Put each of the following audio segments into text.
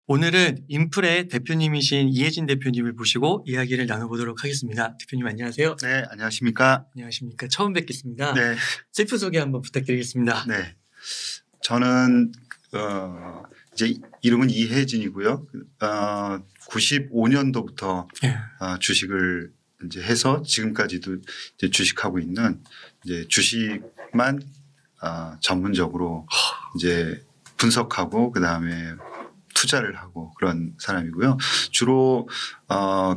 오늘은 인플의 대표님이신 이혜진 대표님을 모시고 이야기를 나눠보도록 하겠습니다. 대표님 안녕하세요. 네, 안녕하십니까. 안녕하십니까. 처음 뵙겠습니다. 네. 셀프 소개 한번 부탁드리겠습니다. 네. 저는 이제 이름은 이혜진이고요. 95년도부터 예. 주식을 이제 해서 지금까지도 이제 주식하고 있는 이제 주식만 전문적으로 이제 분석하고 그다음에 투자를 하고 그런 사람이고요. 주로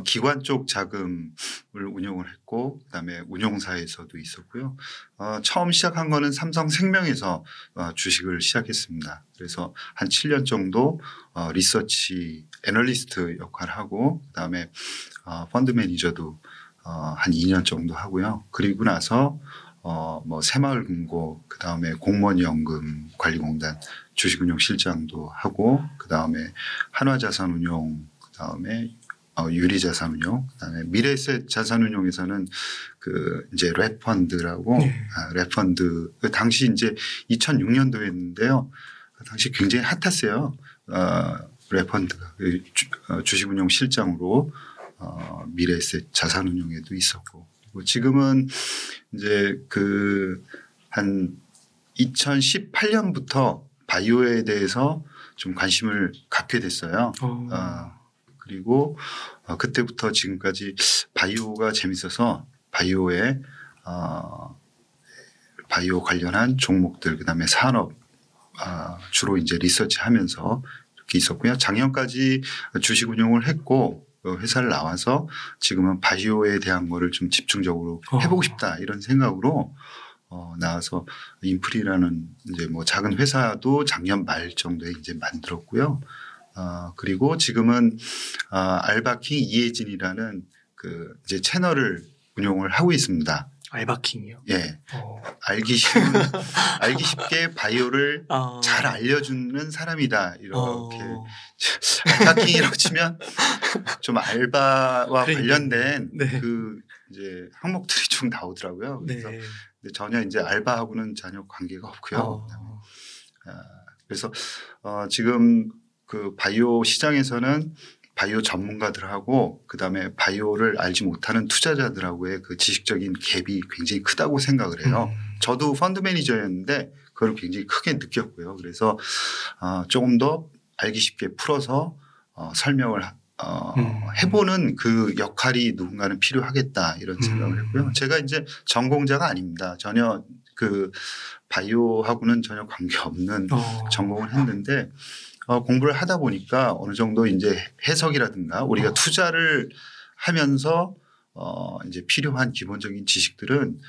기관 쪽 자금을 운용을 했고 그다음에 운용사에서도 있었고요. 처음 시작한 거는 삼성생명에서 주식을 시작했습니다. 그래서 한 7년 정도 리서치 애널리스트 역할을 하고 그다음에 펀드 매니저도 한 2년 정도 하고요. 그리고 나서 뭐 새마을금고 그다음에 공무원연금관리공단 주식운용실장도 하고 그다음에 한화자산운용 그다음에 유리자산운용 그다음에 미래에셋 자산운용에서는 그 이제 랩펀드라고 랩펀드 그 당시 이제 2006년도였는데요. 그 당시 굉장히 핫했어요. 랩펀드가 주식운용실장으로 미래에셋 자산운용에도 있었고 그리고 지금은 이제 그 한 2018년부터 바이오에 대해서 좀 관심을 갖게 됐어요. 그리고 그때부터 지금까지 바이오가 재밌어서 바이오에 바이오 관련한 종목들 그다음에 산업 주로 이제 리서치하면서 이렇게 있었고요. 작년까지 주식 운용을 했고 회사를 나와서 지금은 바이오에 대한 거를 좀 집중적으로 해보고 싶다 이런 생각으로 나와서 인프리라는 이제 뭐 작은 회사도 작년 말 정도에 이제 만들었고요. 그리고 지금은 알바킹 이혜진이라는 그 이제 채널을 운용을 하고 있습니다. 알바킹이요? 예. 알기 쉽게 바이오를 잘 알려주는 사람이다. 이렇게 알바킹이라고 치면 좀 알바와 관련된 네. 그 이제 항목들이 좀 나오더라고요. 그래서 네. 근데 전혀 이제 알바하고는 전혀 관계가 없고요. 그래서 지금 그 바이오 시장에서는 바이오 전문가들하고 그다음에 바이오를 알지 못하는 투자자들하고의 그 지식적인 갭이 굉장히 크다고 생각을 해요. 저도 펀드 매니저였는데 그걸 굉장히 크게 느꼈고요. 그래서 조금 더 알기 쉽게 풀어서 설명을 해보는 그 역할이 누군가는 필요하겠다 이런 생각을 했고요. 제가 이제 전공자가 아닙니다. 전혀 그 바이오하고는 전혀 관계없는 전공을 했는데 공부를 하다 보니까 어느 정도 이제 해석이라든가 우리가 투자를 하면서 이제 필요한 기본적인 지식들은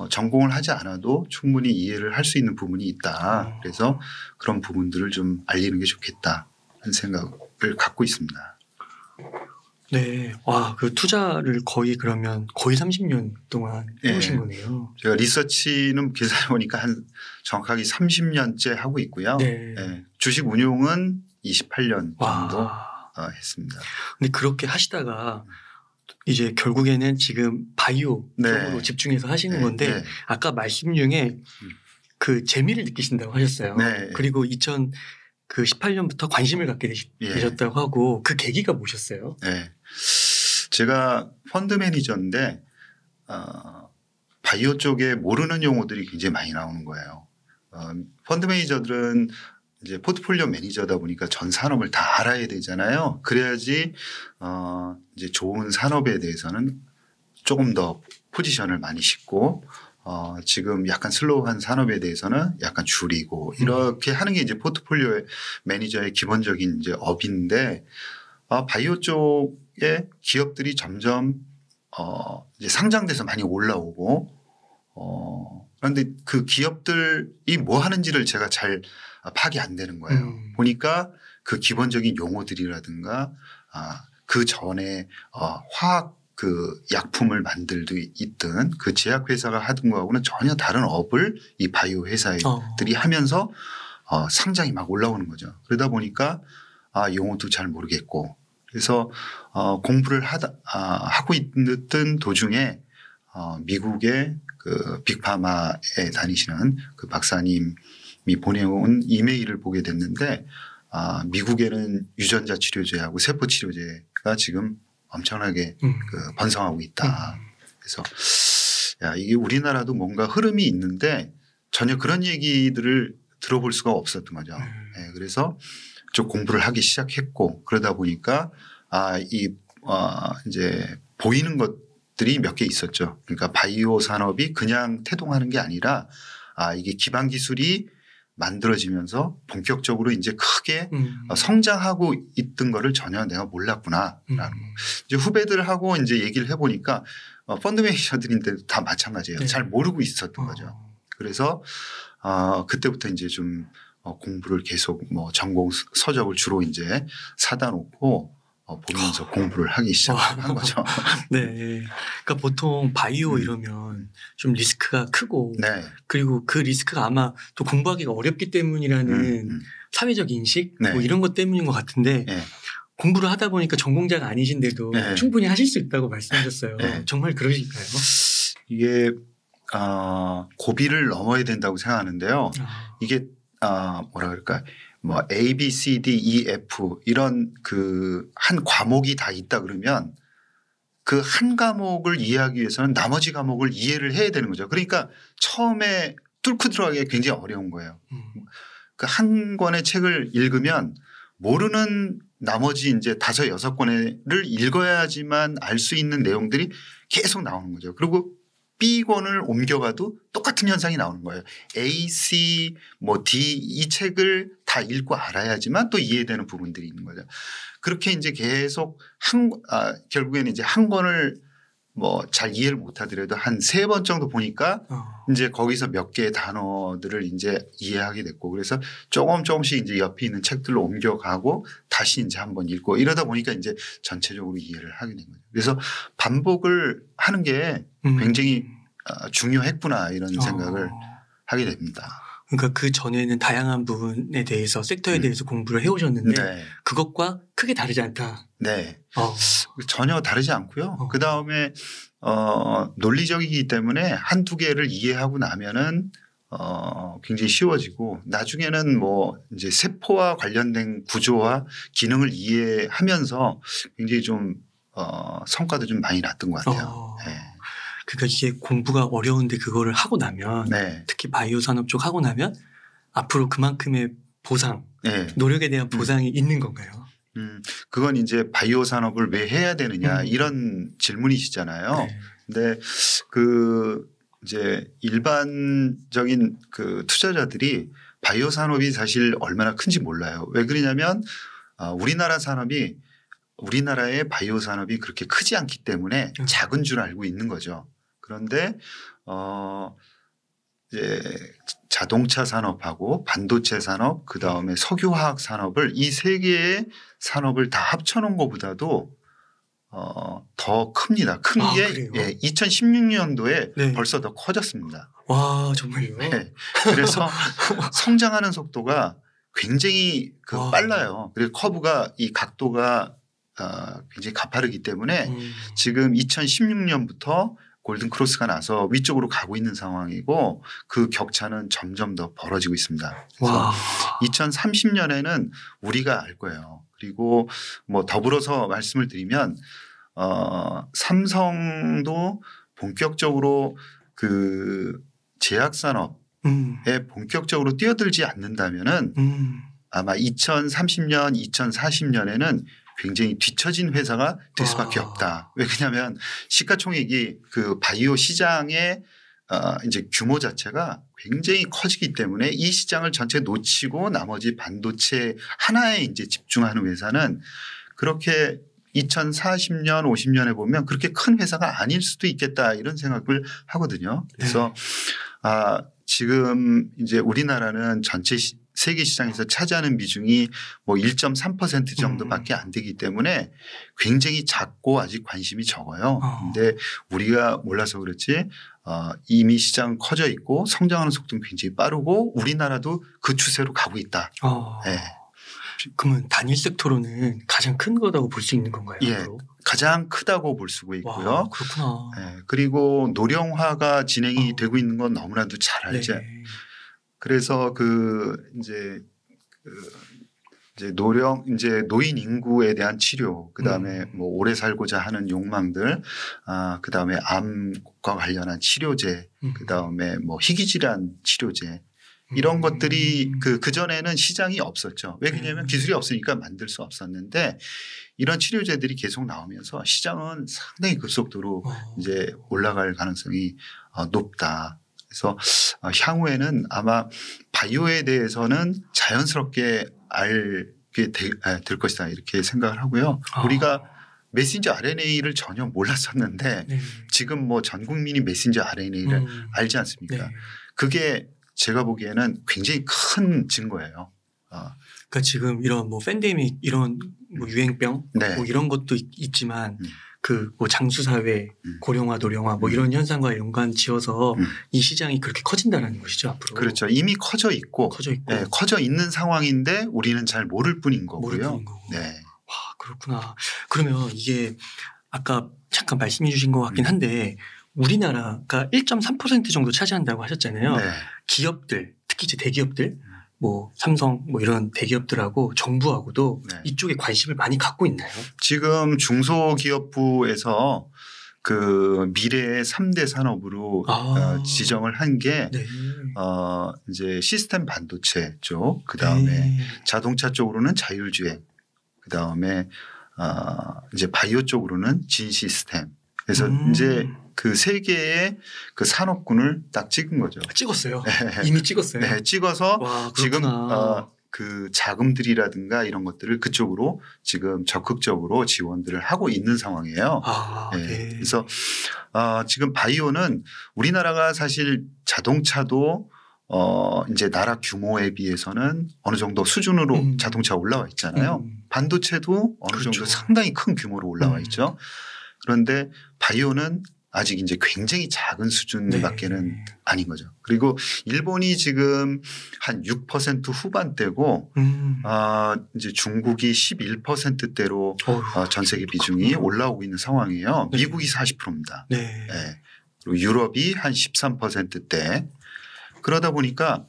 전공을 하지 않아도 충분히 이해를 할 수 있는 부분이 있다. 그래서 그런 부분들을 좀 알리는 게 좋겠다 하는 생각을 갖고 있습니다. 네. 와, 그 투자를 거의 그러면 거의 30년 동안 해오신 거네요. 제가 리서치는 계산해 보니까 한 정확하게 30년째 하고 있고요. 네. 네. 주식 운용은 28년 정도 와. 했습니다. 근데 그렇게 하시다가 이제 결국에는 지금 바이오 쪽으로 집중해서 하시는 건데 아까 말씀 중에 그 재미를 느끼신다고 하셨어요. 그리고 2018년부터 관심을 갖게 되셨다고 하고 그 계기가 뭐셨어요? 네. 제가 펀드 매니저인데 바이오 쪽에 모르는 용어들이 굉장히 많이 나오는 거예요. 펀드 매니저들은 이제 포트폴리오 매니저다 보니까 전 산업을 다 알아야 되잖아요. 그래야지 이제 좋은 산업에 대해서는 조금 더 포지션을 많이 싣고 지금 약간 슬로우한 산업에 대해서는 약간 줄이고 이렇게 하는 게 이제 포트폴리오 매니저의 기본적인 이제 업인데 바이오 쪽에 기업들이 점점 이제 상장돼서 많이 올라오고 그런데 그 기업들이 뭐 하는지를 제가 잘 파악이 안 되는 거예요. 보니까 그 기본적인 용어들이라든가 그 전에 화학 그 약품을 만들도 있든 그 제약회사가 하던 거하고는 전혀 다른 업을 이 바이오 회사들이 하면서 상장이 막 올라오는 거죠. 그러다 보니까 용어도 잘 모르겠고 그래서 공부를 하고 있던 도중에 미국의 그 빅파마에 다니시는 그 박사님이 보내온 이메일을 보게 됐는데 미국에는 유전자 치료제하고 세포 치료제가 지금 엄청나게 그 번성하고 있다. 그래서 야, 이게 우리나라도 뭔가 흐름이 있는데 전혀 그런 얘기들을 들어볼 수가 없었던 거죠. 네, 그래서 좀 공부를 하기 시작했고 그러다 보니까 이제 보이는 것들이 몇 개 있었죠. 그러니까 바이오 산업이 그냥 태동하는 게 아니라 이게 기반 기술이 만들어지면서 본격적으로 이제 크게 성장하고 있던 거를 전혀 내가 몰랐구나라는 거. 이제 후배들하고 이제 얘기를 해보니까 펀드 매니저들인데 다 마찬가지예요. 네. 잘 모르고 있었던 거죠. 그래서 그때부터 이제 좀 공부를 계속 뭐 전공 서적을 주로 이제 사다 놓고 보면서 공부를 하기 시작한 거죠. 네. 그러니까 보통 바이오 이러면 좀 리스크가 크고 네. 그리고 그 리스크가 아마 또 공부하기가 어렵기 때문이라는 사회적 인식 네. 뭐 이런 것 때문인 것 같은데 네. 공부를 하다 보니까 전공자가 아니신데도 네. 충분히 하실 수 있다고 말씀하셨어요. 네. 정말 그러실까요? 이게 고비를 넘어야 된다고 생각하는데요. 이게 뭐라 그럴까 뭐 A, B, C, D, E, F 이런 그 한 과목이 다 있다 그러면 그 한 과목을 이해하기 위해서는 나머지 과목을 이해를 해야 되는 거죠. 그러니까 처음에 뚫고 들어가기가 굉장히 어려운 거예요. 그 한 권의 책을 읽으면 모르는 나머지 이제 5, 6권을 읽어야지만 알 수 있는 내용들이 계속 나오는 거죠. 그리고 B권을 옮겨가도 똑같은 현상이 나오는 거예요. A, C, 뭐 D 이 책을 다 읽고 알아야지만 또 이해되는 부분들이 있는 거죠. 그렇게 이제 계속 결국에는 이제 한 권을 뭐 잘 이해를 못 하더라도 한 3번 정도 보니까 이제 거기서 몇 개의 단어들을 이제 이해하게 됐고 그래서 조금씩 이제 옆에 있는 책들로 옮겨가고 다시 이제 한번 읽고 이러다 보니까 이제 전체적으로 이해를 하게 된 거죠. 그래서 반복을 하는 게 굉장히 중요했구나 이런 생각을 하게 됩니다. 그러니까 그 전에는 다양한 부분에 대해서 섹터에 대해서 공부를 해오셨는데 네. 그것과 크게 다르지 않다. 네. 전혀 다르지 않고요. 그다음에 논리적이기 때문에 한두 개를 이해하고 나면은 굉장히 쉬워지고 나중에는 뭐 이제 세포와 관련된 구조와 기능을 이해하면서 굉장히 좀 성과도 좀 많이 났던 것 같아요. 네. 그러니까 이게 공부가 어려운데 그거를 하고 나면 네. 특히 바이오 산업 쪽 하고 나면 앞으로 그만큼의 보상, 네. 노력에 대한 보상이 있는 건가요? 그건 이제 바이오 산업을 왜 해야 되느냐 이런 질문이시잖아요. 네. 근데 그 이제 일반적인 그 투자자들이 바이오 산업이 사실 얼마나 큰지 몰라요. 왜 그러냐면 우리나라의 바이오 산업이 그렇게 크지 않기 때문에 작은 줄 알고 있는 거죠. 그런데 이제 자동차 산업하고 반도체 산업 그다음에 석유화학 산업을 이 3개의 산업을 다 합쳐놓은 것보다도 더 큽니다. 큰 게 2016년도에 네. 벌써 더 커졌습니다. 와 정말요? 네. 그래서 성장하는 속도가 굉장히 빨라요. 그리고 커브가 이 각도가 굉장히 가파르기 때문에 지금 2016년부터 골든 크로스가 나서 위쪽으로 가고 있는 상황이고 그 격차는 점점 더 벌어지고 있습니다. 그래서 2030년에는 우리가 알 거예요. 그리고 뭐 더불어서 말씀을 드리면 삼성도 본격적으로 그 제약 산업에 본격적으로 뛰어들지 않는다면은 아마 2030년, 2040년에는 굉장히 뒤처진 회사가 될 수밖에 없다. 왜 그러냐면 시가총액이 그 바이오 시장의 이제 규모 자체가 굉장히 커지기 때문에 이 시장을 전체 놓치고 나머지 반도체 하나에 이제 집중하는 회사는 그렇게 2040년, 50년에 보면 그렇게 큰 회사가 아닐 수도 있겠다 이런 생각을 하거든요. 그래서 지금 이제 우리나라는 전체 세계 시장에서 차지하는 비중이 뭐 1.3% 정도밖에 안 되기 때문에 굉장히 작고 아직 관심이 적어요. 근데 우리가 몰라서 그렇지 이미 시장 커져 있고 성장하는 속도는 굉장히 빠르고 우리나라도 그 추세로 가고 있다. 네. 그러면 단일 섹터로는 가장 큰 거라고 볼 수 있는 건가요? 예, 가장 크다고 볼 수가 있고요. 와, 그렇구나. 네. 그리고 노령화가 진행이 되고 있는 건 너무나도 잘 알죠. 네. 그래서 그 이제 이제 노인 인구에 대한 치료, 그 다음에 뭐 오래 살고자 하는 욕망들, 그 다음에 암과 관련한 치료제, 그 다음에 뭐 희귀질환 치료제 이런 것들이 그 전에는 시장이 없었죠. 왜냐하면 기술이 없으니까 만들 수 없었는데 이런 치료제들이 계속 나오면서 시장은 상당히 급속도로 이제 올라갈 가능성이 높다. 그래서 향후에는 아마 바이오에 대해서는 자연스럽게 알게 될 것이다 이렇게 생각을 하고요. 우리가 메신저 RNA를 전혀 몰랐었는데 지금 뭐 전 국민이 메신저 RNA를 알지 않습니까? 그게 제가 보기에는 굉장히 큰 증거예요. 그러니까 지금 이런 뭐 팬데믹 이런 뭐 유행병 뭐 이런 것도 있지만 그 뭐 장수 사회, 고령화, 노령화 뭐 이런 현상과 연관 지어서 이 시장이 그렇게 커진다는 것이죠 앞으로. 그렇죠. 이미 커져 있고, 네, 커져 있는 상황인데 우리는 잘 모를 뿐인 거고요. 네. 와 그렇구나. 그러면 이게 아까 잠깐 말씀해 주신 것 같긴 한데 우리나라가 1.3% 정도 차지한다고 하셨잖아요. 네. 기업들 특히 이제 대기업들 뭐 삼성 뭐 이런 대기업들하고 정부하고도 이쪽에 관심을 많이 갖고 있나요? 지금 중소기업부에서 그 미래의 3대 산업으로 지정을 한 게 이제 시스템 반도체 쪽, 그 다음에 자동차 쪽으로는 자율주행, 그 다음에 이제 바이오 쪽으로는 진 시스템. 그래서 이제 그 세 개의 그 산업군을 딱 찍은 거죠. 찍었어요. 이미 찍었어요. 네, 찍어서 와, 지금 그 자금들이라든가 이런 것들을 그쪽으로 지금 적극적으로 지원들을 하고 있는 상황이에요. 네. 그래서 지금 바이오는 우리나라가 사실 자동차도 이제 나라 규모에 비해서는 어느 정도 수준으로 자동차 올라와 있잖아요. 반도체도 어느 정도 상당히 큰 규모로 올라와 있죠. 그런데 바이오는 아직 이제 굉장히 작은 수준밖에는 아닌 거죠. 그리고 일본이 지금 한 6% 후반대고 이제 중국이 11%대로 전 세계 비중이 올라오고 있는 상황이에요. 미국이 40%입니다. 네. 그리고 유럽이 한 13%대. 그러다 보니까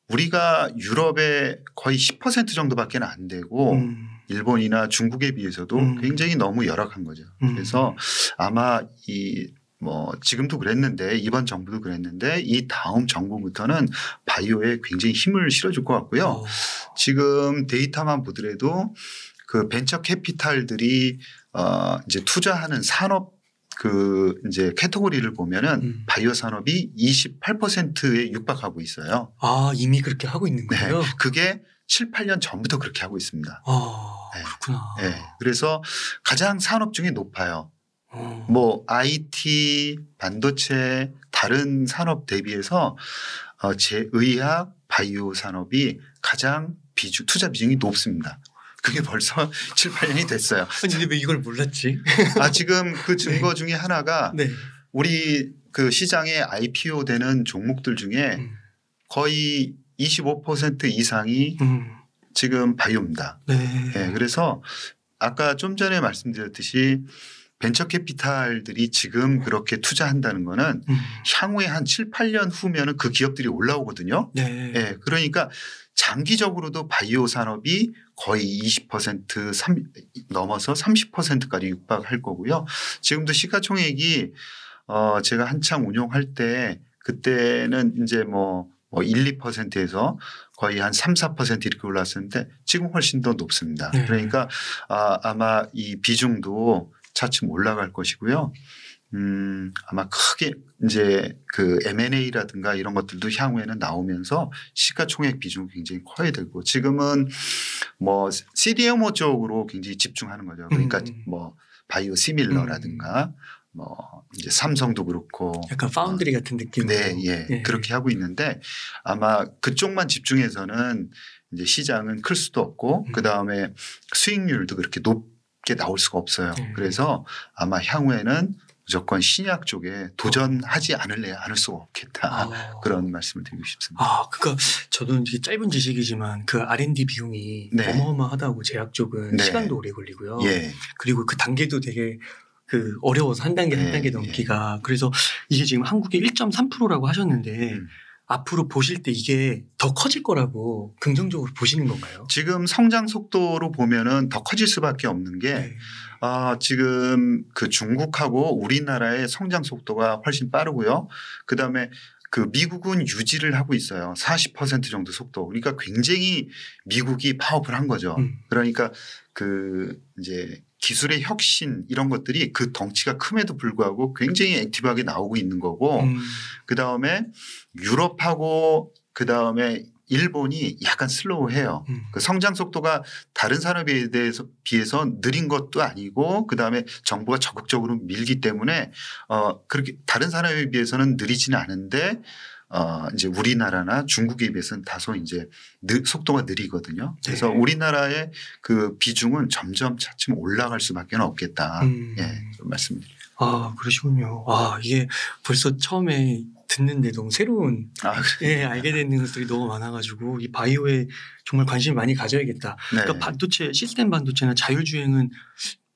우리가 유럽의 거의 10% 정도밖에 안 되고 일본이나 중국에 비해서도 굉장히 너무 열악한 거죠. 그래서 아마 뭐 지금도 그랬는데 이번 정부도 그랬는데 이 다음 정부부터는 바이오에 굉장히 힘을 실어줄 것 같고요. 지금 데이터만 보더라도 그 벤처 캐피탈들이 이제 투자하는 산업 그 이제 캐테고리를 보면은 바이오 산업이 28%에 육박하고 있어요. 이미 그렇게 하고 있는 거예요? 네. 그게 7, 8년 전부터 그렇게 하고 있습니다. 그렇구나. 네. 그래서 가장 산업 중에 높아요. 뭐 IT, 반도체, 다른 산업 대비해서 제의학, 바이오 산업이 가장 투자 비중이 높습니다. 그게 벌써 7, 8년이 됐어요. 아니 근데 왜 이걸 몰랐지? 지금 그 증거 중에 하나가 우리 그 시장에 IPO 되는 종목들 중에 거의 25% 이상이 지금 바이오입니다. 네, 그래서 아까 좀 전에 말씀드렸듯이 벤처 캐피탈들이 지금 그렇게 투자한다는 거는 향후에 한 7, 8년 후면은 그 기업들이 올라오거든요. 네, 그러니까 장기적으로도 바이오 산업이 거의 20% 넘어서 30%까지 육박할 거고요. 지금도 시가총액이 제가 한창 운용할 때 그때는 이제 뭐 1, 2%에서 거의 한 3, 4% 이렇게 올랐었는데 지금 훨씬 더 높습니다. 그러니까 아마 이 비중도 차츰 올라갈 것이고요. 아마 크게 이제 그 M&A라든가 이런 것들도 향후에는 나오면서 시가총액 비중이 굉장히 커야 되고 지금은 뭐 CDMO 쪽으로 굉장히 집중하는 거죠. 그러니까 뭐 바이오 시밀러라든가 뭐 이제 삼성도 그렇고 약간 파운드리 같은 느낌으로 그렇게 하고 있는데 아마 그쪽만 집중해서는 이제 시장은 클 수도 없고 그 다음에 수익률도 그렇게 높게 나올 수가 없어요. 그래서 아마 향후에는 무조건 신약 쪽에 도전하지 않을 수가 없겠다. 그런 말씀을 드리고 싶습니다. 그러니까 저도 이제 짧은 지식이지만 그 R&D 비용이 어마어마하다고 제약 쪽은 시간도 오래 걸리고요. 그리고 그 단계도 되게 그 어려워서 한 단계 한 단계 넘기가 그래서 이게 지금 한국의 1.3%라고 하셨는데 앞으로 보실 때 이게 더 커질 거라고 긍정적으로 보시는 건가요? 지금 성장 속도로 보면은 더 커질 수밖에 없는 게 네. 지금 그 중국하고 우리나라의 성장 속도가 훨씬 빠르고요. 그다음에 그 미국은 유지를 하고 있어요. 40% 정도 속도. 그러니까 굉장히 미국이 파워풀한 거죠. 그러니까 그 이제 기술의 혁신 이런 것들이 그 덩치가 큼에도 불구하고 굉장히 액티브하게 나오고 있는 거고 그다음에 유럽하고 그다음에 일본이 약간 슬로우해요. 그 성장 속도가 다른 산업에 대해서 비해서 느린 것도 아니고 그다음에 정부가 적극적으로 밀기 때문에 그렇게 다른 산업에 비해서는 느리지는 않은데 이제 우리나라나 중국에 비해서는 다소 이제 속도가 느리거든요. 그래서 네. 우리나라의 그 비중은 점점 차츰 올라갈 수밖에 없겠다. 예, 좀 말씀드립니다. 아, 그러시군요. 이게 벌써 처음에 듣는데 너무 새로운 예, 알게 되는 것들이 너무 많아가지고 이 바이오에 정말 관심을 많이 가져야겠다. 네. 그러니까 반도체, 시스템 반도체나 자율주행은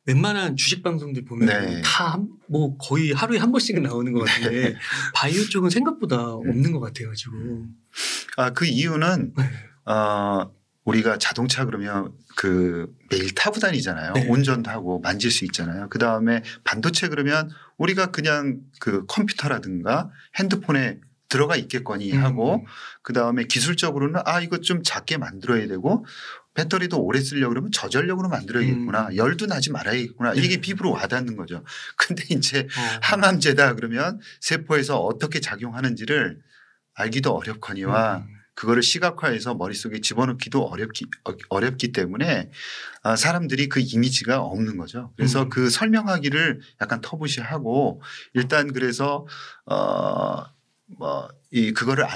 웬만한 주식 방송들 보면 네. 다 뭐 거의 하루에 한 번씩은 나오는 것 같은데 네. 바이오 쪽은 생각보다 없는 것 같아가지고. 그 이유는 네. 우리가 자동차 그러면 그 매일 타고 다니잖아요. 네. 운전도 하고 만질 수 있잖아요. 그 다음에 반도체 그러면 우리가 그냥 그 컴퓨터라든가 핸드폰에 들어가 있겠거니 하고 그 다음에 기술적으로는 이거 좀 작게 만들어야 되고 배터리도 오래 쓰려고 그러면 저전력으로 만들어야겠구나. 열도 나지 말아야겠구나. 이게 피부로 와닿는 거죠. 근데 이제 항암제다 그러면 세포에서 어떻게 작용하는지를 알기도 어렵거니와 그거를 시각화해서 머릿속에 집어넣기도 어렵기 때문에 사람들이 그 이미지가 없는 거죠. 그래서 그 설명하기를 약간 터부시하고 일단 그래서 그거를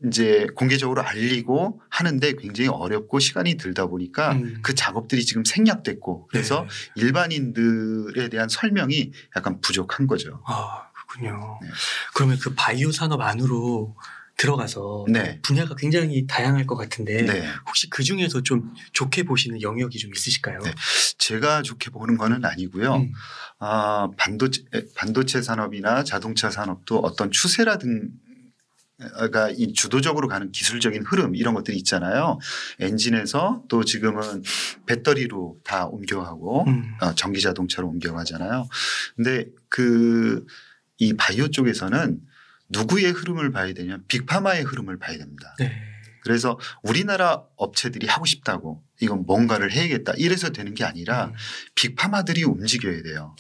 이제 공개적으로 알리고 하는데 굉장히 어렵고 시간이 들다 보니까 그 작업들이 지금 생략됐고 그래서 네. 일반인들에 대한 설명이 약간 부족한 거죠. 그렇군요. 네. 그러면 그 바이오 산업 안으로 들어가서 네. 분야가 굉장히 다양할 것 같은데 네. 혹시 그 중에서 좀 좋게 보시는 영역이 좀 있으실까요? 네. 제가 좋게 보는 거는 아니고요. 반도체 산업이나 자동차 산업도 어떤 추세라든가 이 주도적으로 가는 기술적인 흐름 이런 것들이 있잖아요. 엔진에서 또 지금은 배터리로 다 옮겨가고 전기 자동차로 옮겨가잖아요. 근데 이 바이오 쪽에서는 누구의 흐름을 봐야 되냐면 빅파마의 흐름을 봐야 됩니다. 네. 그래서 우리나라 업체들이 하고 싶다고 이건 뭔가를 해야겠다 이래서 되는 게 아니라 빅파마들이 움직여야 돼요.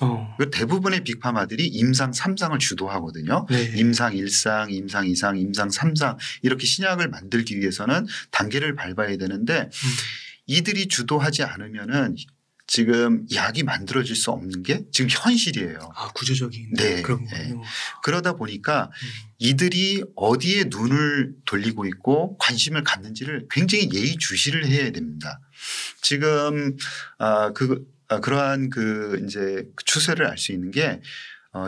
대부분의 빅파마들이 임상 3상을 주도하거든요. 네. 임상 1상, 임상 2상, 임상 3상 이렇게 신약을 만들기 위해서는 단계를 밟아야 되는데 이들이 주도하지 않으면은 지금 약이 만들어질 수 없는 게 지금 현실이에요. 구조적인 네. 그런 네. 그러다 보니까 이들이 어디에 눈을 돌리고 있고 관심을 갖는지를 굉장히 예의주시를 해야 됩니다. 지금 그러한 이제 추세를 알 수 있는 게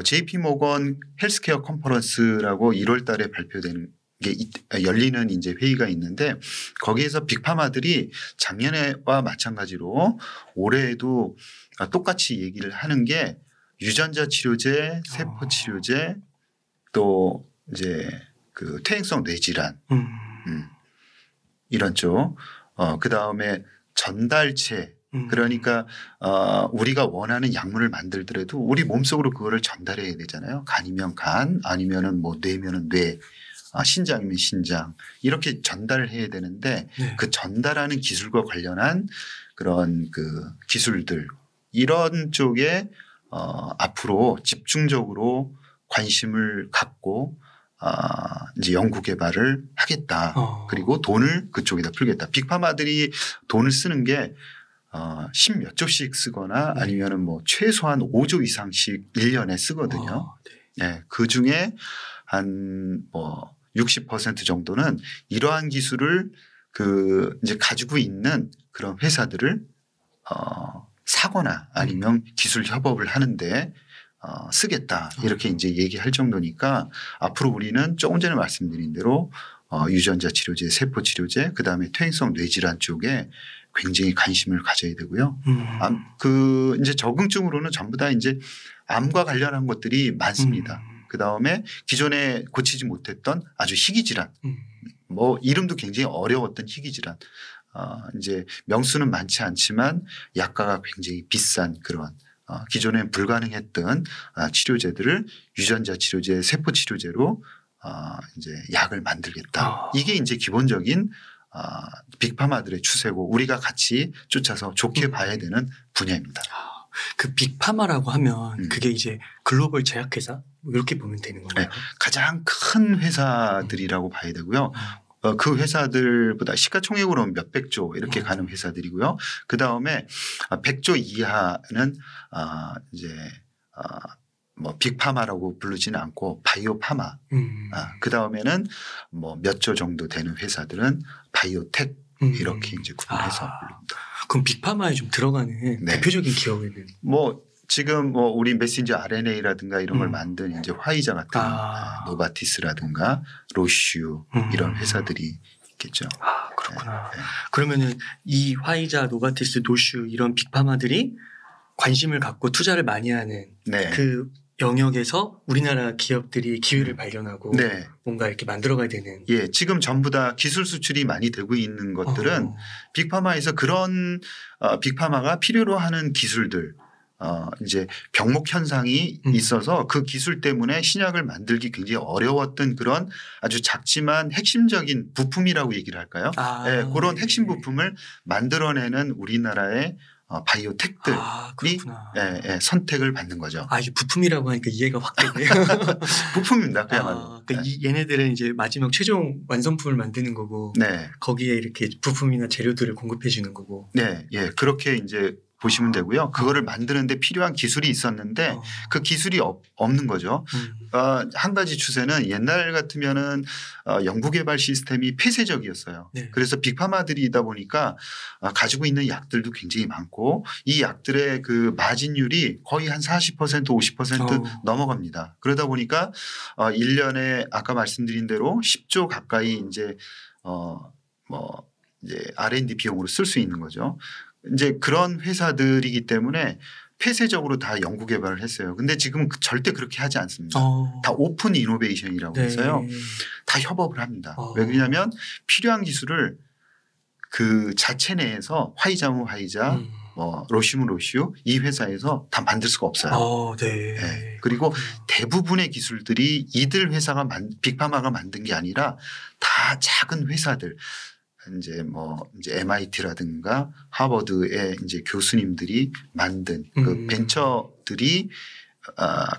JP 모건 헬스케어 컨퍼런스라고 1월 달에 발표되는 게 열리는 이제 회의가 있는데 거기에서 빅파마들이 작년에와 마찬가지로 올해에도 똑같이 얘기를 하는 게 유전자 치료제, 세포 치료제 또 이제 그 퇴행성 뇌질환 이런 쪽 그 다음에 전달체 그러니까 우리가 원하는 약물을 만들더라도 우리 몸속으로 그거를 전달해야 되잖아요. 간이면 간 아니면은 뭐 뇌면은 뇌 신장이면 신장 이렇게 전달을 해야 되는데 네. 그 전달하는 기술과 관련한 그런 그 기술들 이런 쪽에 앞으로 집중적으로 관심을 갖고 이제 연구 개발을 하겠다. 그리고 돈을 그쪽에다 풀겠다. 빅파마들이 돈을 쓰는 게 10몇 조씩 쓰거나 아니면은 뭐 최소한 5조 이상씩 1년에 쓰거든요. 네. 그 중에 한 뭐 60% 정도는 이러한 기술을 이제 가지고 있는 그런 회사들을 사거나 아니면 기술 협업을 하는데 쓰겠다 이렇게 이제 얘기할 정도니까 앞으로 우리는 조금 전에 말씀드린 대로 유전자 치료제, 세포 치료제, 그 다음에 퇴행성 뇌질환 쪽에 굉장히 관심을 가져야 되고요. 이제 적응증으로는 전부 다 이제 암과 관련한 것들이 많습니다. 그다음에 기존에 고치지 못했던 아주 희귀 질환. 뭐 이름도 굉장히 어려웠던 희귀 질환. 이제 명수는 많지 않지만 약가가 굉장히 비싼 그런 기존에 불가능했던 치료제들을 유전자 치료제, 세포 치료제로 이제 약을 만들겠다. 이게 이제 기본적인 빅파마들의 추세고 우리가 같이 쫓아서 좋게 봐야 되는 분야입니다. 그 빅파마라고 하면 그게 이제 글로벌 제약회사 이렇게 보면 되는 건가요? 네, 가장 큰 회사들이라고 봐야 되고요. 그 회사들보다 시가총액으로는 몇백 조 이렇게 가는 회사들이고요. 그 다음에 100조 이하는 이제 뭐 빅파마라고 부르지는 않고 바이오파마. 그 다음에는 뭐 몇 조 정도 되는 회사들은 바이오텍 이렇게 이제 구분해서 부릅니다. 그럼 빅파마에 좀 들어가는 네. 대표적인 기업에는 뭐 지금 뭐 우리 메신저 RNA라든가 이런 걸 만든 이제 화이자 같은 노바티스라든가 로슈 이런 회사들이 있겠죠. 그렇구나. 네. 그러면은 이 화이자, 노바티스, 노슈 이런 빅파마들이 관심을 갖고 투자를 많이 하는 네. 그 영역에서 우리나라 기업들이 기회를 발견하고 네. 뭔가 이렇게 만들어가야 되는. 예, 지금 전부 다 기술 수출이 많이 되고 있는 것들은 빅파마에서 그런 빅파마가 필요로 하는 기술들 이제 병목 현상이 있어서 그 기술 때문에 신약을 만들기 굉장히 어려웠던 그런 아주 작지만 핵심적인 부품이라고 얘기를 할까요? 네, 그런 핵심 부품을 만들어내는 우리나라의 바이오텍들이 선택을 받는 거죠. 이 부품이라고 하니까 이해가 확 되네요. 부품입니다. 그야말로. 그러니까 얘네들은 이제 마지막 최종 완성품을 만드는 거고 거기에 이렇게 부품이나 재료들을 공급해 주는 거고. 네, 예, 그렇게 이제 보시면 되고요. 그거를 만드는데 필요한 기술이 있었는데 그 기술이 없는 거죠. 한 가지 추세는 옛날 같으면은 연구개발 시스템이 폐쇄적이었어요. 네. 그래서 빅파마들이다 보니까 가지고 있는 약들도 굉장히 많고 이 약들의 그 마진율이 거의 한 40% 50% 넘어갑니다. 그러다 보니까 1년에 아까 말씀드린 대로 10조 가까이 이제 이제 R&D 비용으로 쓸 수 있는 거죠. 이제 그런 회사들이기 때문에 폐쇄적으로 다 연구 개발을 했어요. 근데 지금은 절대 그렇게 하지 않습니다. 다 오픈 이노베이션이라고 해서요. 다 협업을 합니다. 왜 그러냐면 필요한 기술을 그 자체 내에서 화이자면 화이자, 로시면 로시오 이 회사에서 다 만들 수가 없어요. 네. 그리고 대부분의 기술들이 이들 회사가 빅파마가 만든 게 아니라 다 작은 회사들. 이제 MIT라든가 하버드의 이제 교수님들이 만든 그 벤처들이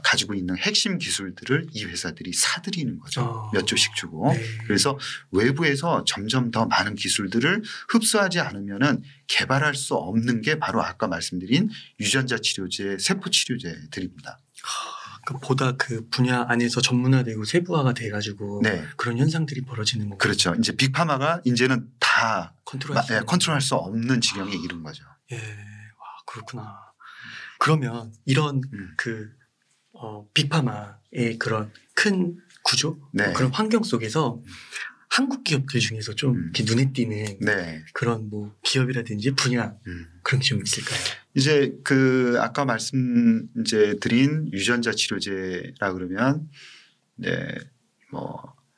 가지고 있는 핵심 기술들을 이 회사들이 사들이는 거죠. 몇 조씩 주고. 그래서 외부에서 점점 더 많은 기술들을 흡수하지 않으면은 개발할 수 없는 게 바로 아까 말씀드린 유전자 치료제, 세포 치료제들입니다. 보다 그 분야 안에서 전문화되고 세부화가 돼가지고 그런 현상들이 벌어지는 거죠. 그렇죠. 이제 빅파마가 이제는 다 컨트롤할 수 없는 지경에 이른 거죠. 예, 와 그렇구나. 그러면 이런 그 빅파마의 그런 큰 구조, 그런 환경 속에서 한국 기업들 중에서 좀 이렇게 눈에 띄는 그런 뭐 기업이라든지 분야 그런 게 좀 있을까요? 이제 그 아까 말씀 이제 드린 유전자 치료제라 그러면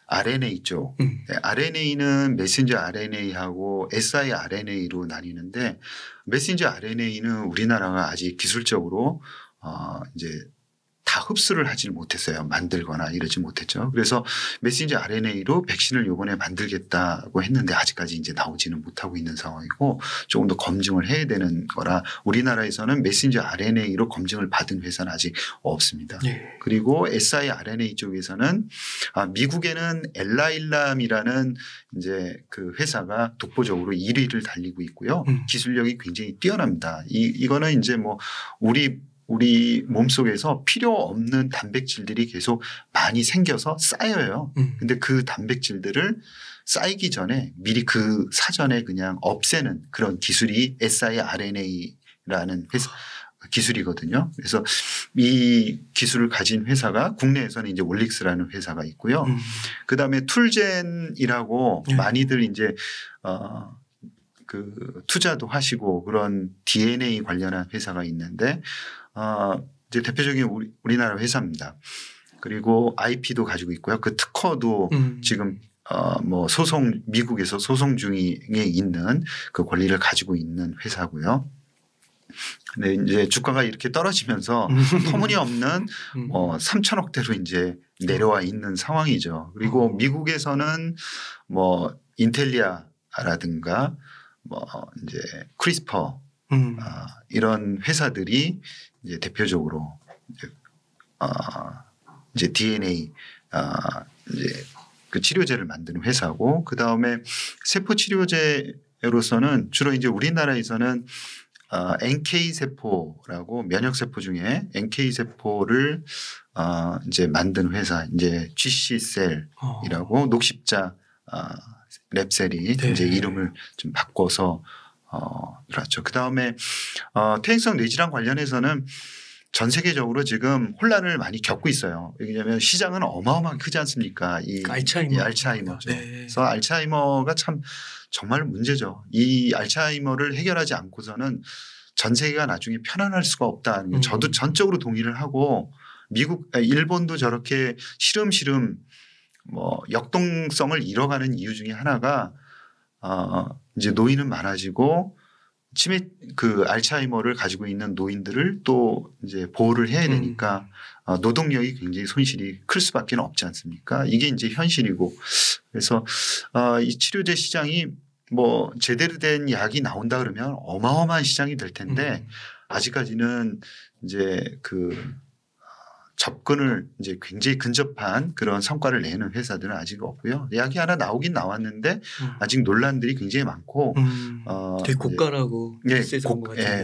RNA 쪽. RNA는 메신저 RNA하고 siRNA로 나뉘는데 메신저 RNA는 우리나라가 아직 기술적으로 이제 다 흡수를 하지 못했어요. 만들거나 이러지 못했죠. 그래서 메신저 RNA로 백신을 이번에 만들겠다고 했는데 아직까지 이제 나오지는 못하고 있는 상황이고 조금 더 검증을 해야 되는 거라 우리나라에서는 메신저 RNA로 검증을 받은 회사는 아직 없습니다. 그리고 siRNA 쪽에서는 미국에는 엘라일람이라는 이제 그 회사가 독보적으로 1위를 달리고 있고요. 기술력이 굉장히 뛰어납니다. 이거는 이제 뭐 우리 몸속에서 필요 없는 단백질들이 계속 많이 생겨서 쌓여요. 근데 그 단백질들을 쌓이기 전에 미리 그 사전에 그냥 없애는 그런 기술이 siRNA라는 회사 기술이거든요. 그래서 이 기술을 가진 회사가 국내에서는 이제 올릭스라는 회사가 있고요. 그다음에 툴젠이라고 많이들 이제 그 투자도 하시고 그런 DNA 관련한 회사가 있는데 이제 대표적인 우리나라 회사입니다. 그리고 IP도 가지고 있고요. 그 특허도 지금 뭐 소송 미국에서 소송 중에 있는 그 권리를 가지고 있는 회사고요. 근데 이제 주가가 이렇게 떨어지면서 터무니없는 3천억대로 이제 내려와 있는 상황이죠. 그리고 미국에서는 뭐 인텔리아라든가 뭐 이제 크리스퍼 이런 회사들이 이제 대표적으로 이제 DNA 이제 그 치료제를 만드는 회사고, 그 다음에 세포 치료제로서는 주로 이제 우리나라에서는 NK 세포라고 면역 세포 중에 NK 세포를 이제 만든 회사, 이제 GC 셀이라고 녹십자 랩셀이 네. 이제 이름을 좀 바꿔서 들어왔죠. 그 다음에 퇴행성 뇌질환 관련해서는 전 세계적으로 지금 혼란을 많이 겪고 있어요. 왜냐하면 시장은 어마어마하게 크지 않습니까? 이 알츠하이머죠. 네. 그래서 알츠하이머가 참 정말 문제죠. 이 알츠하이머를 해결하지 않고서는 전 세계가 나중에 편안할 수가 없다. 저도 전적으로 동의를 하고, 일본도 저렇게 시름시름 뭐 역동성을 잃어가는 이유 중에 하나가 이제 노인은 많아지고 치매 그 알츠하이머를 가지고 있는 노인들을 또 이제 보호를 해야 되니까 노동력이 굉장히 손실이 클 수밖에 없지 않습니까? 이게 이제 현실이고, 그래서 이 치료제 시장이 뭐 제대로 된 약이 나온다 그러면 어마어마한 시장이 될 텐데 아직까지는 이제 그 접근을 이제 굉장히 근접한 그런 성과를 내는 회사들은 아직 없고요. 약이 하나 나오긴 나왔는데 아직 논란들이 굉장히 많고 되게 고가라고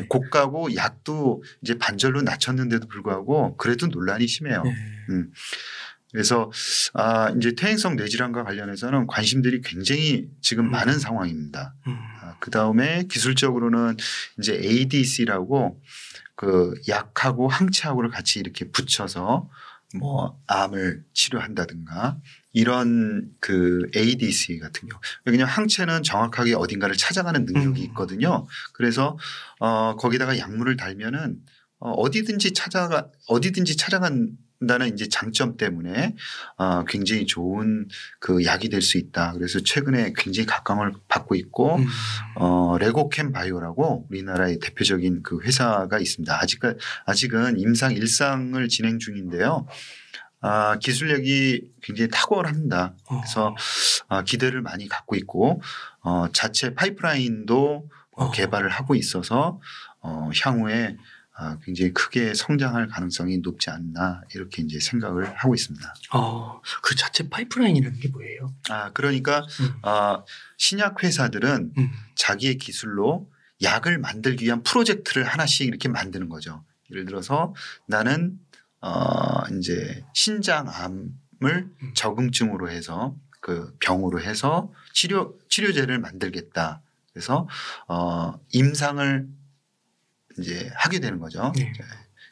고가고 약도 이제 반절로 낮췄는데도 불구하고 그래도 논란이 심해요. 그래서 이제 퇴행성 뇌질환과 관련해서는 관심들이 굉장히 지금 많은 상황입니다. 그 다음에 기술적으로는 이제 ADC라고 그 약하고 항체하고를 같이 이렇게 붙여서 뭐 암을 치료한다든가 이런 그 ADC 같은 경우, 왜냐하면 항체는 정확하게 어딘가를 찾아가는 능력이 있거든요. 그래서 거기다가 약물을 달면은 어디든지 찾아간다는 이제 장점 때문에 굉장히 좋은 그 약이 될 수 있다. 그래서 최근에 굉장히 각광을 받고 있고 레고캠 바이오라고 우리나라의 대표적인 그 회사가 있습니다. 아직은 임상 1상을 진행 중인데요. 기술력이 굉장히 탁월합니다. 그래서 기대를 많이 갖고 있고 자체 파이프라인도 개발을 하고 있어서 향후에 굉장히 크게 성장할 가능성이 높지 않나 이렇게 이제 생각을 하고 있습니다. 그 자체 파이프라인이라는 게 뭐예요? 그러니까 신약 회사들은 자기의 기술로 약을 만들기 위한 프로젝트를 하나씩 이렇게 만드는 거죠. 예를 들어서 나는 이제 신장암을 적응증으로 해서 그 병으로 해서 치료제를 만들겠다. 그래서 임상을 이제 하게 되는 거죠.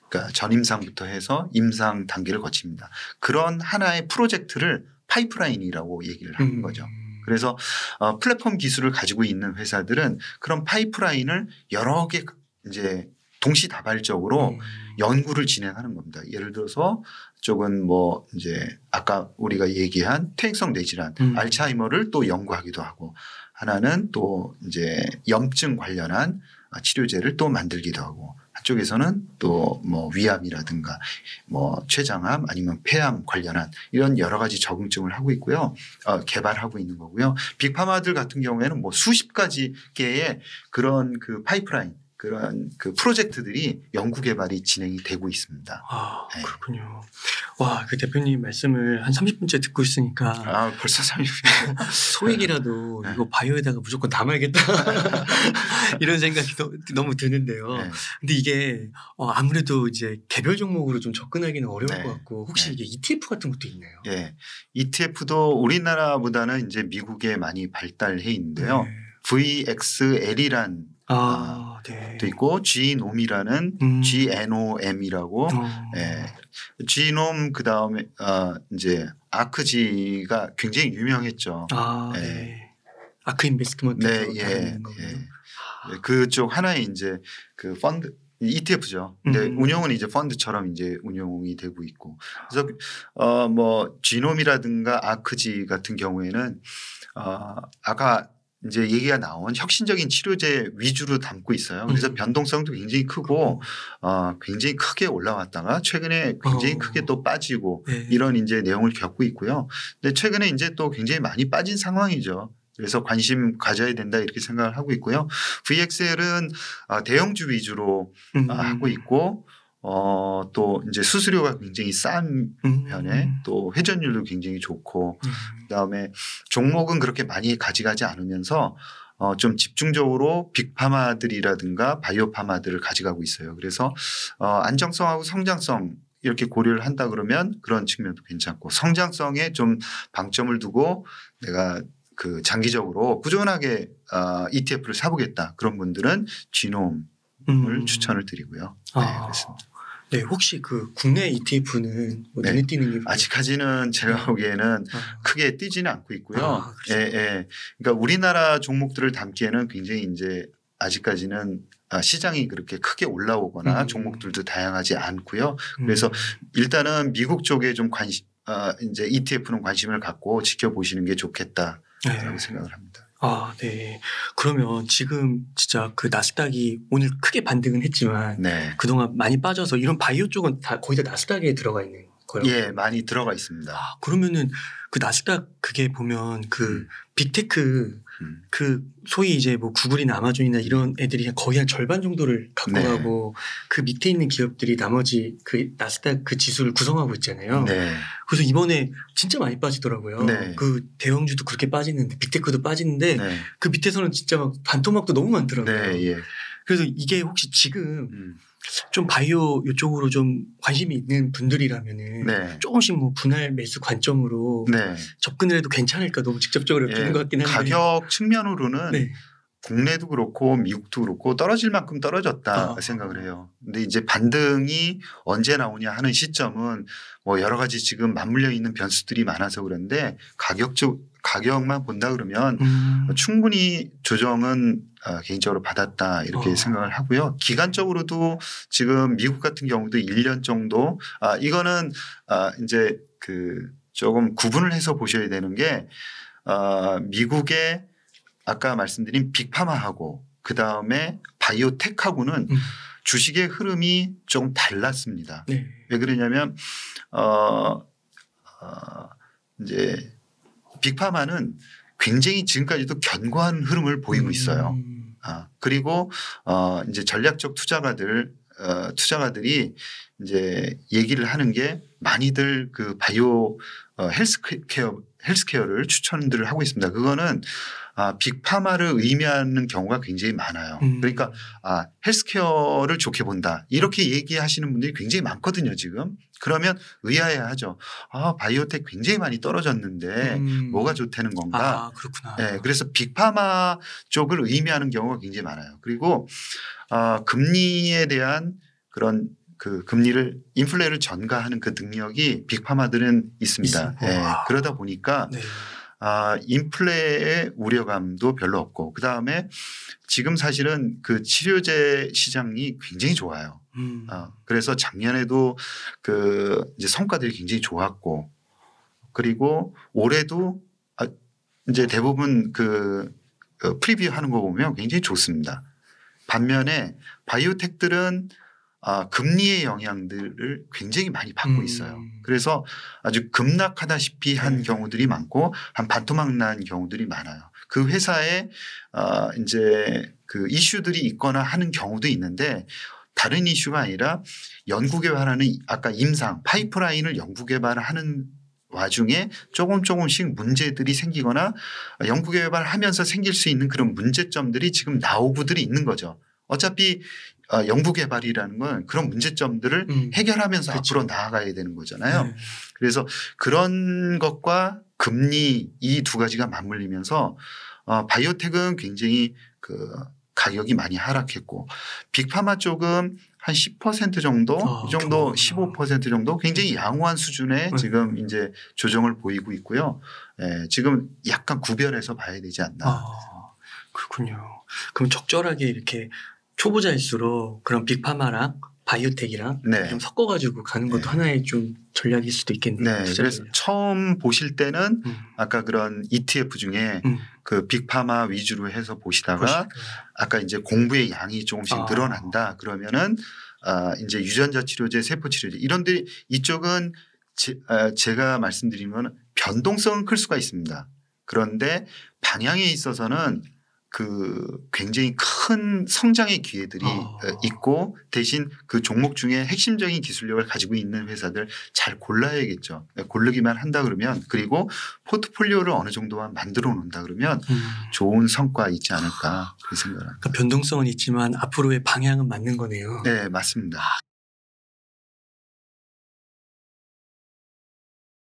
그러니까 전임상부터 해서 임상 단계를 거칩니다. 그런 하나의 프로젝트를 파이프라인이라고 얘기를 하는 거죠. 그래서 플랫폼 기술을 가지고 있는 회사들은 그런 파이프라인을 여러 개 이제 동시다발적으로 연구를 진행하는 겁니다. 예를 들어서 쪽은 뭐 이제 아까 우리가 얘기한 퇴행성 뇌질환, 알츠하이머를 또 연구하기도 하고, 하나는 또 이제 염증 관련한 치료제를 또 만들기도 하고, 한쪽에서는 또 뭐 위암이라든가 뭐 췌장암 아니면 폐암 관련한 이런 여러 가지 적응증을 하고 있고요. 개발하고 있는 거고요. 빅파마들 같은 경우에는 뭐 수십 가지 개의 그런 그 파이프라인, 그런 그 프로젝트들이 연구 개발이 진행이 되고 있습니다. 네. 그렇군요. 와, 그 대표님 말씀을 한 30분째 듣고 있으니까. 벌써 30분. 소액이라도 이거 바이오에다가 무조건 담아야겠다. 이런 생각이 너무 드는데요. 근데 이게 아무래도 이제 개별 종목으로 좀 접근하기는 어려울 것 같고, 혹시 이게 ETF 같은 것도 있나요? 네. ETF도 우리나라보다는 이제 미국에 많이 발달해 있는데요. VXL이란 또 있고 Gnom이라는 GNOM이라고 Gnom 그다음에 이제 아크지가 굉장히 유명했죠. 아크 인베스트먼트. 그쪽 하나의 이제 그 펀드 ETF죠. 근데 운용은 이제 펀드처럼 이제 운용이 되고 있고 그래서 뭐 지놈이라든가 아크지 같은 경우에는 아까 이제 얘기가 나온 혁신적인 치료제 위주로 담고 있어요. 그래서 변동성도 굉장히 크고 굉장히 크게 올라왔다가 최근에 굉장히 크게 또 빠지고 네. 이런 이제 내용을 겪고 있고요. 근데 최근에 이제 또 굉장히 많이 빠진 상황이죠. 그래서 관심 가져야 된다 이렇게 생각을 하고 있고요. VXL은 대형주 위주로 하고 있고 또 이제 수수료가 굉장히 싼 편에 또 회전율도 굉장히 좋고 그다음에 종목은 그렇게 많이 가져가지 않으면서 좀 집중적으로 빅파마들이라든가 바이오파마들을 가져가고 있어요. 그래서 안정성하고 성장성 이렇게 고려를 한다 그러면 그런 측면도 괜찮고 성장성에 좀 방점을 두고 내가 그 장기적으로 꾸준하게 ETF를 사보겠다 그런 분들은 지놈을 추천을 드리고요. 네, 그렇습니다. 네, 혹시 그 국내 ETF는 뭐 눈에 띄는 게 아직까지는 제가 보기에는 크게 뛰지는 않고 있고요. 그러니까 우리나라 종목들을 담기에는 굉장히 이제 아직까지는 시장이 그렇게 크게 올라오거나 종목들도 다양하지 않고요. 그래서 일단은 미국 쪽에 좀 이제 ETF는 관심을 갖고 지켜보시는 게 좋겠다라고 생각을 합니다. 네. 그러면 지금 진짜 그 나스닥이 오늘 크게 반등은 했지만 그동안 많이 빠져서 이런 바이오 쪽은 다 거의 다 나스닥에 들어가 있는 거예요? 예, 많이 들어가 있습니다. 그러면은 그 나스닥 그게 보면 그 빅테크 그 소위 이제 뭐 구글이나 아마존이나 이런 애들이 거의 한 절반 정도를 갖고 가고 그 밑에 있는 기업들이 나머지 그 나스닥 그 지수를 구성하고 있잖아요. 그래서 이번에 진짜 많이 빠지더라고요. 그 대형주도 그렇게 빠지는데 빅테크도 빠지는데 그 밑에서는 진짜 막 반토막도 너무 많더라고요. 그래서 이게 혹시 지금 좀 바이오 이쪽으로 좀 관심이 있는 분들이라면은 조금씩 뭐 분할 매수 관점으로 접근을 해도 괜찮을까 너무 직접적으로 여쭈는 것 같긴 한데 가격 측면으로는 국내도 그렇고 미국도 그렇고 떨어질 만큼 떨어졌다 생각을 해요. 근데 이제 반등이 언제 나오냐 하는 시점은 뭐 여러 가지 지금 맞물려 있는 변수들이 많아서 그런데 가격만 본다 그러면 충분히 조정은 개인적으로 받았다 이렇게 생각을 하고요. 기간적으로도 지금 미국 같은 경우도 1년 정도 이거는 이제 그 조금 구분을 해서 보셔야 되는 게 미국의 아까 말씀드린 빅파마하고 그다음에 바이오텍하고는 주식의 흐름이 좀 달랐습니다. 왜 그러냐면 이제 빅파마는 굉장히 지금까지도 견고한 흐름을 보이고 있어요. 그리고 이제 전략적 투자가들이 이제 얘기를 하는 게 많이들 그 바이오 헬스케어를 추천들을 하고 있습니다. 그거는 빅파마를 의미하는 경우가 굉장히 많아요. 그러니까 헬스케어를 좋게 본다 이렇게 얘기하시는 분들이 굉장히 많거든요. 지금. 그러면 의아해하죠. 바이오텍 굉장히 많이 떨어졌는데 뭐가 좋다는 건가. 그렇구나. 네, 그래서 빅파마 쪽을 의미하는 경우가 굉장히 많아요. 그리고 금리에 대한 그런 그 금리를 인플레를 전가하는 그 능력이 빅파마들은 있습니다. 그러다 보니까 인플레의 우려감도 별로 없고 그다음에 지금 사실은 그 치료제 시장이 굉장히 좋아요. 그래서 작년에도 그 이제 성과들이 굉장히 좋았고 그리고 올해도 이제 대부분 그 프리뷰 하는 거 보면 굉장히 좋습니다. 반면에 바이오텍들은 금리의 영향들을 굉장히 많이 받고 있어요. 그래서 아주 급락하다시피 한 경우들이 많고 한 반토막 난 경우들이 많아요. 그 회사에 이제 그 이슈들이 있거나 하는 경우도 있는데 다른 이슈가 아니라 연구 개발하는 아까 임상 파이프라인을 연구 개발하는 와중에 조금씩 문제들이 생기거나 연구 개발하면서 생길 수 있는 그런 문제점들이 지금 나오고들이 있는 거죠. 어차피 연구 개발이라는 건 그런 문제점들을 해결하면서 앞으로 나아가야 되는 거잖아요. 그래서 그런 것과 금리 이 두 가지가 맞물리면서 바이오텍은 굉장히 그 가격이 많이 하락했고 빅파마 쪽은 한 10% 정도 이 정도 15% 정도 굉장히 양호한 수준의 지금 이제 조정을 보이고 있고요. 지금 약간 구별해서 봐야 되지 않나. 그렇군요. 그럼 적절하게 이렇게 초보자일수록 그런 빅파마랑 바이오텍이랑 네. 좀 섞어가지고 가는 것도 하나의 좀 전략일 수도 있겠네요. 네. 그래서 처음 보실 때는 아까 그런 ETF 중에 그 빅파마 위주로 해서 보시다가 아까 이제 공부의 양이 조금씩 늘어난다 그러면은 이제 유전자 치료제, 세포 치료제 이런데 이쪽은 제가 말씀드리면 변동성은 클 수가 있습니다. 그런데 방향에 있어서는 그 굉장히 큰 성장의 기회들이 있고 대신 그 종목 중에 핵심적인 기술력을 가지고 있는 회사들 잘 골라야겠죠. 고르기만 한다 그러면 그리고 포트폴리오를 어느 정도만 만들어 놓는다 그러면 좋은 성과 있지 않을까 그렇게 생각합니다. 그러니까 변동성은 있지만 앞으로의 방향은 맞는 거네요. 네, 맞습니다.